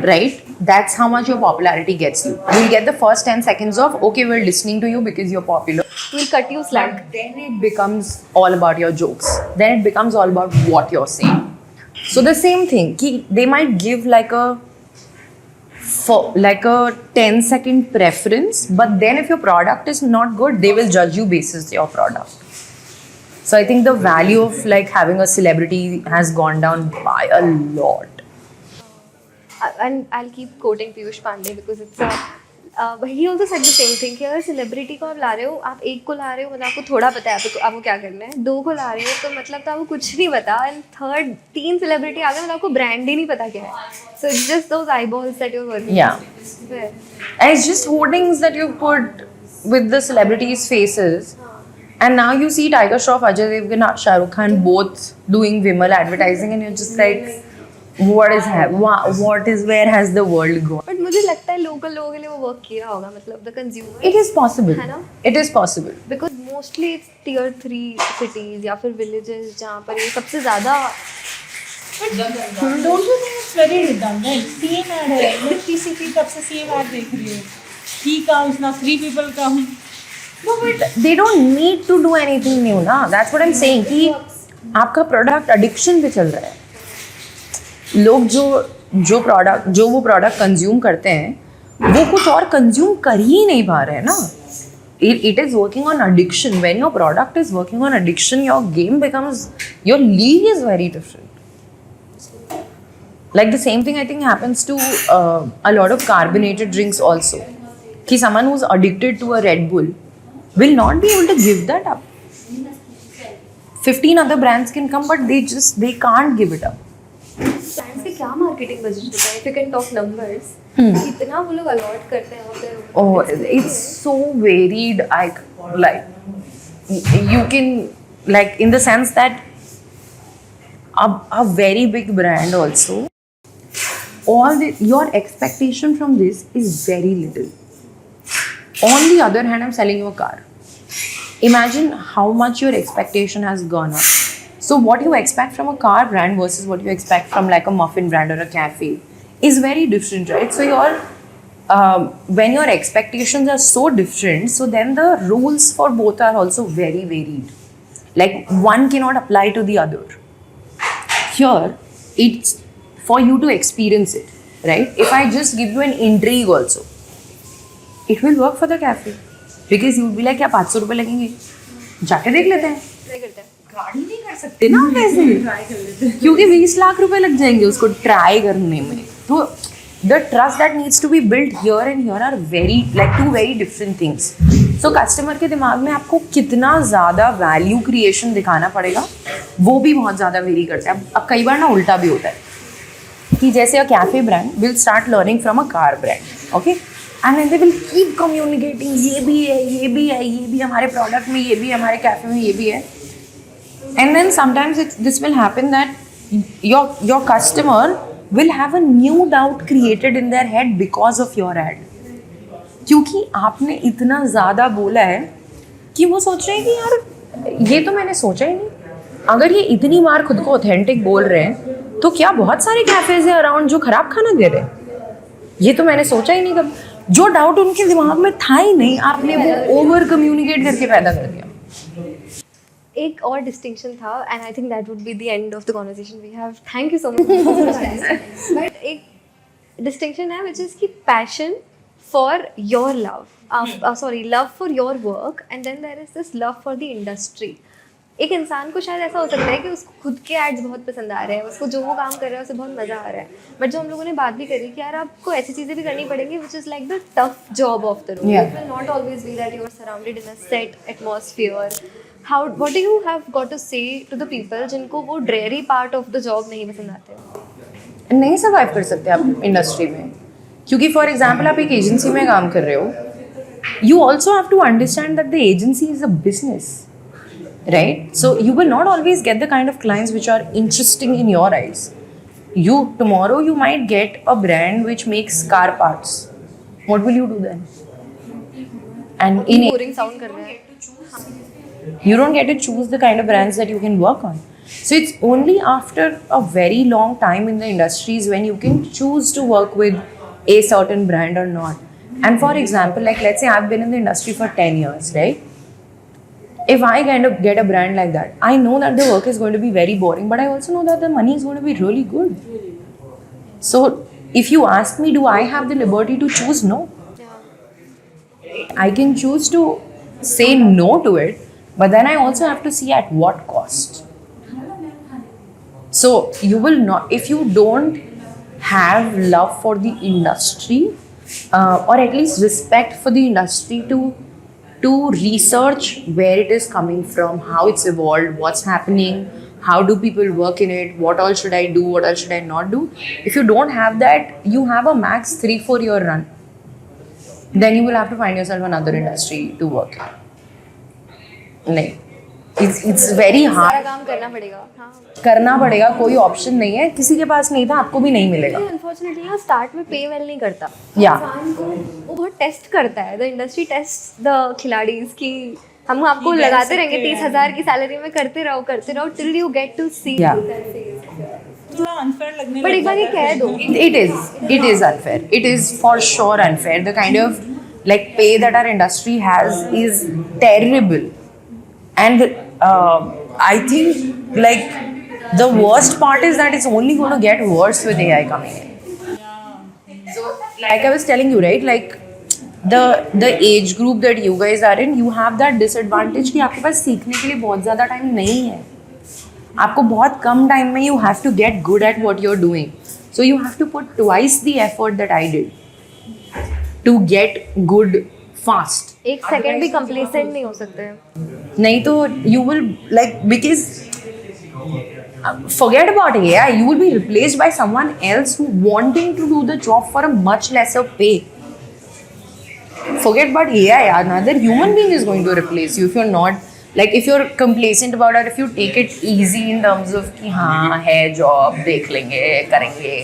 right? That's how much your popularity gets you. You'll get the first 10 seconds of, okay, we're listening to you because you're popular. We'll cut you slack. Then it becomes all about your jokes. Then it becomes all about what you're saying. So the same thing, they might give like a 10-second preference, but then if your product is not good, they will judge you basis your product. So I think the value of like having a celebrity has gone down by a lot. And I'll keep quoting Piyush Pandey because it's a but he also said the same thing कि अगर celebrity को आप ला रहे हो, आप एक को ला रहे हो मतलब आपको थोड़ा पता है आपको क्या करना है, दो को ला रहे हो तो मतलब तो आपको कुछ नहीं पता, एंड थर्ड 3 सेलिब्रिटी आ गए मतलब आपको ब्रांड ही नहीं पता क्या है. So it's just those eyeballs that you're working Yeah. with. And it's just hoardings that you put with the celebrities' faces. And now you see Tiger Shroff, Ajay Devgn, Shah Rukh Khan both doing Vimal advertising, and you're just like, where has the world gone? But मुझे लगता है local लोगों के लिए वो work किया होगा, मतलब the consumer. It is possible. है ना? It is possible. Because mostly it's tier 3 cities या फिर villages जहाँ पर ये सबसे ज़्यादा. Don't you think it's very redundant? Same ad है, मैं किसी तब से same ad देख रही हूँ. He comes now, 3 people come. No, but they don't need to do anything new, ना. That's what I'm saying. कि आपका product addiction पे चल रहा है. लोग जो वो प्रोडक्ट कंज्यूम करते हैं वो कुछ और कंज्यूम कर ही नहीं पा रहे हैं ना. It is working on addiction. When your product is working on addiction, your game becomes, your league is very different. Like the same thing I think happens to a lot of carbonated drinks also. कि someone who's addicted to a Red Bull will not be able to give that up. 15 other brands can come, but they can't give it up. Brands के क्या marketing budget होता है? If you can talk numbers, कितना वो लोग allot करते हैं और फिर Oh, it's so varied. Like you can, like, in the sense that a very big brand also, your expectation from this is very little. On the other hand, I'm selling you a car. Imagine how much your expectation has gone up. So what you expect from a car brand versus what you expect from like a muffin brand or a cafe is very different, right? So when your expectations are so different, so then the rules for both are also very varied. Like one cannot apply to the other. Here, it's for you to experience it, right? If I just give you an intrigue also, it will work for the cafe. Because you will be like, क्या 500 रुपए लगेंगे? जाके देख लेते हैं. Try करते हैं. गाड़ी नहीं कर सकते ना वैसे, क्योंकि 20 लाख रुपए लग जाएंगे उसको ट्राई करने में. तो the trust that needs to be built here and here are two very different things. So customer के दिमाग में आपको कितना ज़्यादा वैल्यू क्रिएशन दिखाना पड़ेगा वो भी बहुत ज़्यादा वेरी करता है. अब कई बार ना उल्टा भी होता है कि जैसे अ cafe brand will start learning from a car brand, okay, and they will keep communicating, ये भी है, ये भी है, ये भी हमारे प्रोडक्ट में, ये भी हमारे कैफे में, ये भी है. And then sometimes this will happen that your customer will have a new doubt created in their head because of your ad. क्योंकि आपने इतना ज़्यादा बोला है कि वो सोच रहे हैं कि यार ये तो मैंने सोचा ही नहीं. अगर ये इतनी बार खुद को ऑथेंटिक बोल रहे हैं तो क्या बहुत सारे कैफेज हैं अराउंड जो खराब खाना दे रहे हैं? ये तो मैंने सोचा ही नहीं. कब जो डाउट उनके दिमाग में था ही नहीं, आपने वो ओवर कम्युनिकेट करके पैदा कर दिया. एक और डिस्टिंक्शन था, and I think that would be the end of the conversation we have. Thank you so much. But एक डिस्टिंक्शन है विच इज़ की passion for your love, love for your work, and then there is this love for the industry. एक इंसान को शायद ऐसा हो सकता है कि उसको खुद के एड्स बहुत पसंद आ रहे हैं, उसको जो वो काम कर रहा है उसे बहुत मज़ा आ रहा है, बट जो हम लोगों ने बात भी करी कि यार आपको ऐसी चीज़ें भी करनी पड़ेंगी which is like the tough job of the role. Yeah. It will not always be that you are surrounded in a set atmosphere. What do you have got to say to the people जिनको वो dreary part of the job नहीं पसंद आते? नहीं survive कर सकते आप industry में, क्योंकि फॉर एग्जाम्पल आप एक एजेंसी में काम कर रहे हो, you also have to understand that the agency is a business, right? So you will not always get the kind of clients which are interesting in your eyes. Tomorrow you might get a brand which makes car parts. What will you do then? And in boring sound कर रहे हैं. you don't get to choose the kind of brands that you can work on. So it's only after a very long time in the industries when you can choose to work with a certain brand or not. And for example, like let's say I've been in the industry for 10 years, right? If I kind of get a brand like that, I know that the work is going to be very boring, but I also know that the money is going to be really good. So if you ask me, do I have the liberty to choose? No. I can choose to say no to it, but then I also have to see at what cost. So you will not, if you don't have love for the industry, or at least respect for the industry to research where it is coming from, how it's evolved, what's happening, how do people work in it, what all should I do, what all should I not do. If you don't have that, you have a max 3-4 year run. Then you will have to find yourself another industry to work in. Like, it's very hard. सारा काम करना पड़ेगा. हाँ. करना पड़ेगा, कोई option नहीं है, किसी के पास नहीं था, आपको भी नहीं मिलेगा. अनफॉर्चुनेटली यहाँ स्टार्ट में पे वेल नहीं करता. या इंसान को वो बहुत टेस्ट करता है. द इंडस्ट्री टेस्ट द खिलाड़ीज की हम आपको लगाते रहेंगे 30,000 की सैलरी में, करते रहो टिल यू गेट टू सी. थोड़ा अनफेयर लगने बट एक बार ये कह दो, it is unfair. It is for sure unfair. The kind of like pay that our industry has is terrible. And I think like the worst part is that it's only going to get worse with AI coming in. So like I was telling you, right, like the age group that you guys are in, you have that disadvantage कि आपके पास सीखने के लिए बहुत ज़्यादा time नहीं है. आपको बहुत कम टाइम में you have to get good at what you're doing. So you have to put twice the effort that I did to get good fast. एक सेकंड भी कंप्लेसेंट नहीं हो सकते. नहीं तो you will like, because forget about AI, you will be replaced by someone else who wanting to do the job for a much lesser pay. Forget about AI, another human being is going to replace you if you're not, like if you're complacent about it, if you take it easy in terms of कि हाँ है job, देख लेंगे, करेंगे,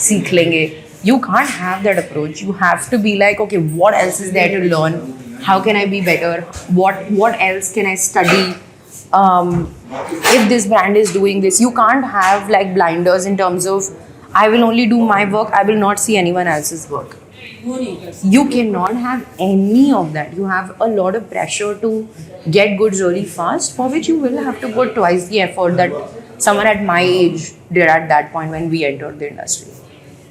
सीख लेंगे. You can't have that approach. You have to be like, okay, what else is there to learn? How can I be better? What else can I study? If this brand is doing this, you can't have like blinders in terms of I will only do my work, I will not see anyone else's work. वो नहीं कर सकते. You cannot have any of that. You have a lot of pressure to get good really fast, for which you will have to put twice the effort that someone at my age did at that point when we entered the industry.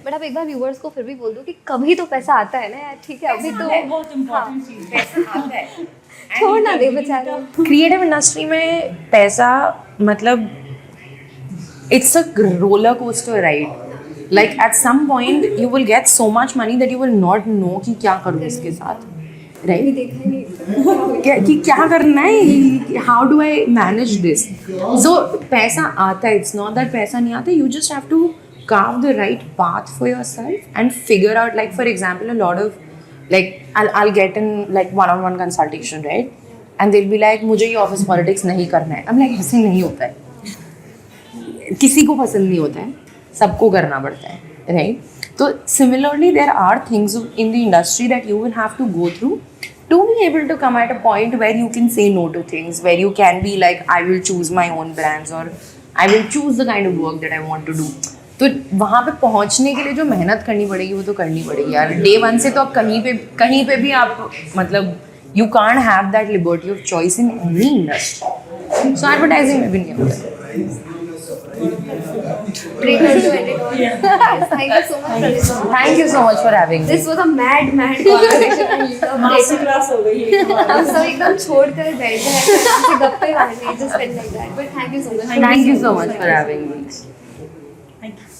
But आप एक बार viewers को फिर भी बोल दो कि कभी तो पैसा आता है ना यार. ठीक है अभी तो बहुत इम्पोर्टेंट चीज़ है. छोड़ ना दे बेचारा. क्रिएटिव इंडस्ट्री में पैसा मतलब it's a roller coaster ride. Like at some point you will get so much money that you will not know कि क्या करूँ इसके साथ, राइट? कि क्या करना है, how do I manage this. So पैसा आता है, इट्स नॉट दैट पैसा नहीं आता. You just have to carve the right path for yourself and figure out, like for example, a lot of like I'll get in like one-on-one consultation, right? And they'll be like मुझे ये office politics नहीं करना है. I'm like ऐसे नहीं होता है, किसी को पसंद नहीं होता है, सबको करना पड़ता है, right? So similarly there are things in the industry that you will have to go through to be able to come at a point where you can say no to things, where you can be like I will choose my own brands or I will choose the kind of work that I want to do. तो वहाँ पे पहुँचने के लिए जो मेहनत करनी पड़ेगी वो तो करनी पड़ेगी यार. डे वन से तो आप कहीं पे भी आप मतलब you can't have that liberty of choice in any industry. So advertising में भी नहीं होता. bring her to edit all. Yeah. Yes, thank you so much, Pranita. Thank you so much for having me. This was a mad conversation. I loved it. Master class हो गई है हमारी। हम सब एकदम छोड़ कर बैठ गए हैं, ऐसे गप्पे मारने, just felt like that. But thank you so much. Thank you so much for having me. Thank you.